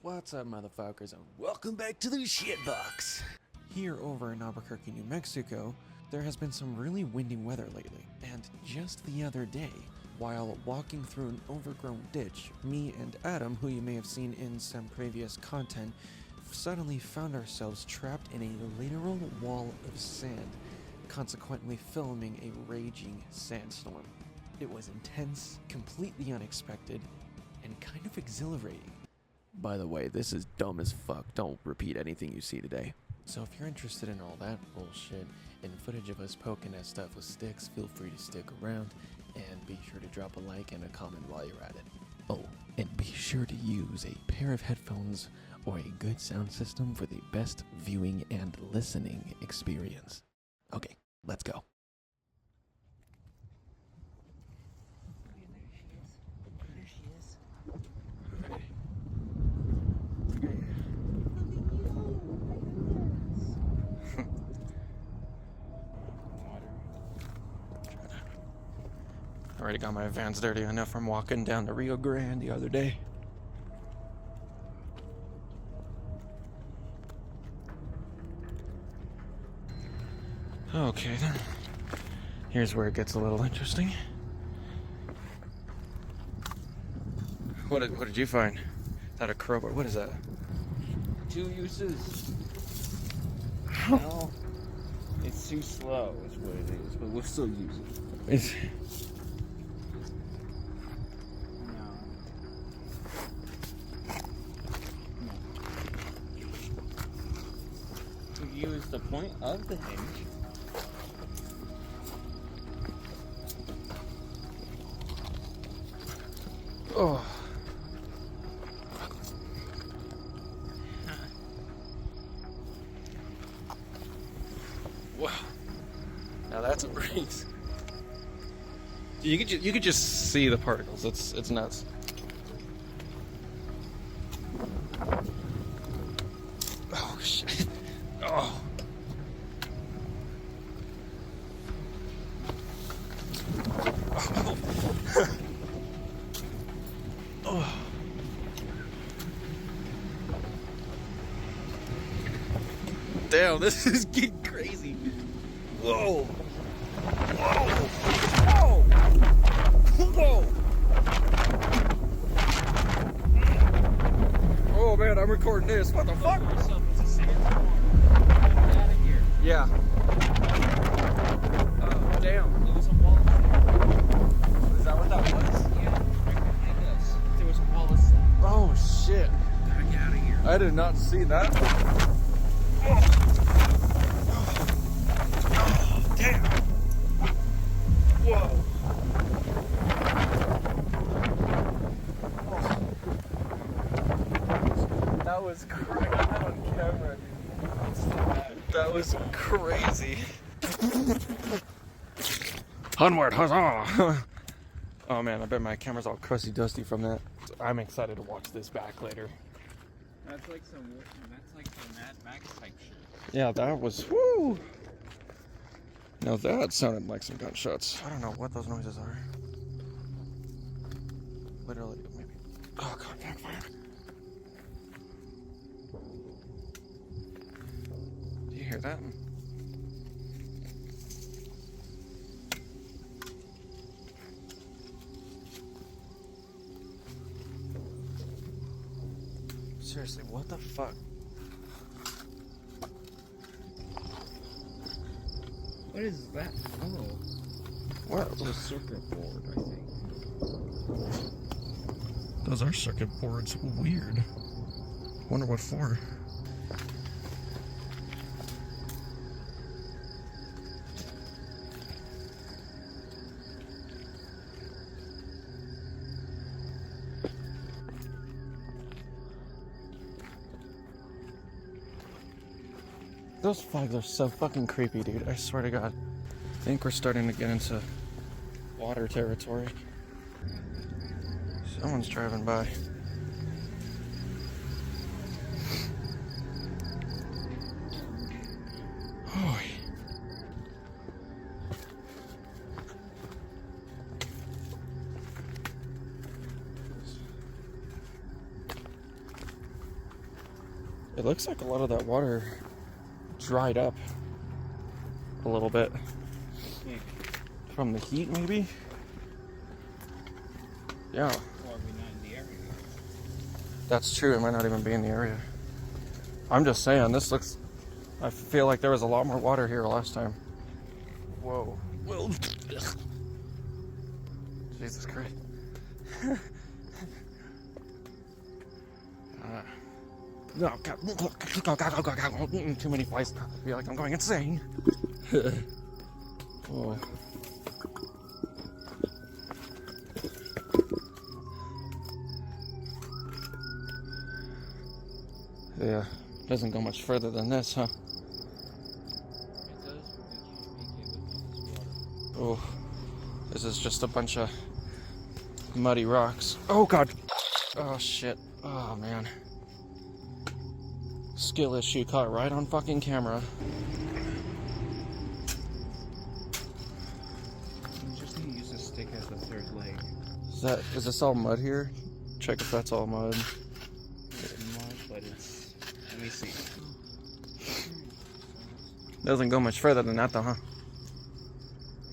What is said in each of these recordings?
What's up, motherfuckers, and welcome back to the shitbox! Here over in Albuquerque, New Mexico, there has been some really windy weather lately, and just the other day, while walking through an overgrown ditch, me and Adam, who you may have seen in some previous content, suddenly found ourselves trapped in a literal wall of sand, consequently filming a raging sandstorm. It was intense, completely unexpected, and kind of exhilarating. By the way, this is dumb as fuck. Don't repeat anything you see today. So if you're interested in all that bullshit and footage of us poking at stuff with sticks, feel free to stick around and be sure to drop a like and a comment while you're at it. Oh, and be sure to use a pair of headphones or a good sound system for the best viewing and listening experience. Okay, let's go. I already got my Vans dirty enough from walking down to Rio Grande the other day. Okay then, here's where it gets a little interesting. What did you find? Is that a crowbar? What is that? 2 uses. No, it's too slow is what it is, but we'll still use it. It's... Use the point of the hinge. Oh. Wow. Now that's a breeze. You could just see the particles. It's nuts. Oh shit. Oh. Oh. Damn, this is getting crazy. Whoa. Whoa. Whoa. Whoa. Oh man, I'm recording this. What the fuck? Yeah. Oh, damn. There was a wall. Is that what that was? Yeah, right behind us. There was a wall of sand. Oh, shit. Gotta get out of here. I did not see that. Oh, damn. Whoa. Oh. That was crazy on camera, dude. That was crazy. Onward, huzzah! Oh man, I bet my camera's all crusty dusty from that. I'm excited to watch this back later. That's like some Mad Max type shit. Yeah, that was, whoo! Now that sounded like some gunshots. I don't know what those noises are. Literally, maybe. Oh god, backfire. Do you hear that? Seriously, what the fuck? What is that? Oh. What? It's a circuit board, I think. Those are circuit boards. Weird. Wonder what for. Those flags are so fucking creepy, dude. I swear to God. I think we're starting to get into water territory. Someone's driving by. Oh. It looks like a lot of that water dried up a little bit. Maybe. From the heat, maybe? Yeah. Or are we not in the area? That's true, it might not even be in the area. I'm just saying, this looks... I feel like there was a lot more water here last time. Whoa. Whoa. Jesus Christ. No, too many flies. I feel like I'm going insane. Oh. Yeah, doesn't go much further than this, huh? It does, but we can't make it with all this water. Oh, this is just a bunch of muddy rocks. Oh God. Oh shit. Oh man. Skill issue caught right on fucking camera. I'm just gonna use this stick as the third leg. Is this all mud here? Check if that's all mud. It's mud, but it's... Let me see. Doesn't go much further than that though, huh?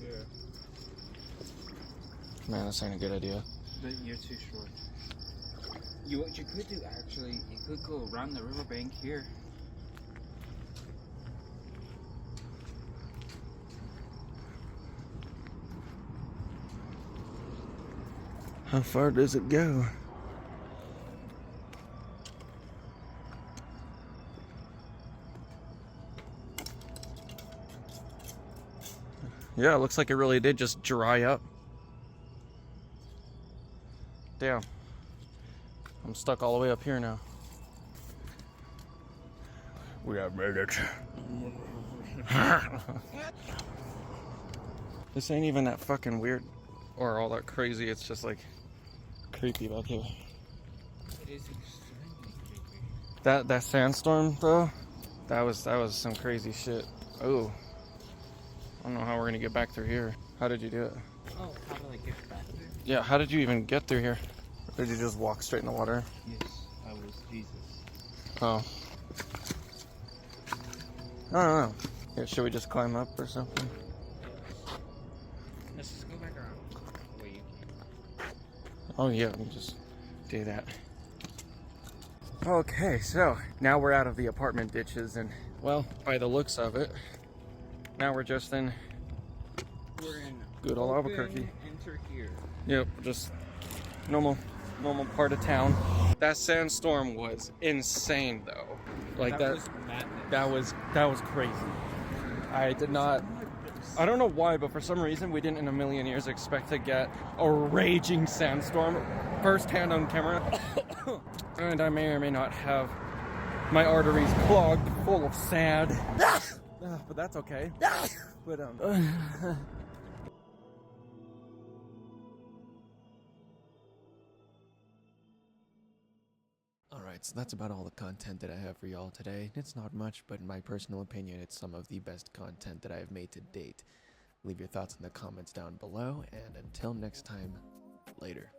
Yeah. Man, this ain't a good idea. But you're too short. What you could do actually, you could go around the riverbank here. How far does it go? Yeah, it looks like it really did just dry up. Damn. I'm stuck all the way up here now. We have made it. This ain't even that fucking weird or all that crazy. It's just like creepy back here. It is extremely creepy. That sandstorm though, that was some crazy shit. Oh, I don't know how we're gonna get back through here. How did you do it? Oh, how do I get back there? Yeah, how did you even get through here? Or did you just walk straight in the water? Yes, I was Jesus. Oh. I don't know. Here, should we just climb up or something? Let's just go back around. Wait, you can. Oh yeah, let me just do that. Okay, so now we're out of the apartment ditches and, well, by the looks of it, now we're just in We're in good old open, Albuquerque. Enter here. Yep, just normal part of town. That sandstorm was insane though. Like that was madness. that was crazy. I did not, I don't know why, but for some reason we didn't in a million years expect to get a raging sandstorm firsthand on camera. And I may or may not have my arteries clogged full of sand. But that's okay. But Alright, so that's about all the content that I have for y'all today. It's not much, but in my personal opinion, it's some of the best content that I have made to date. Leave your thoughts in the comments down below, and until next time, later.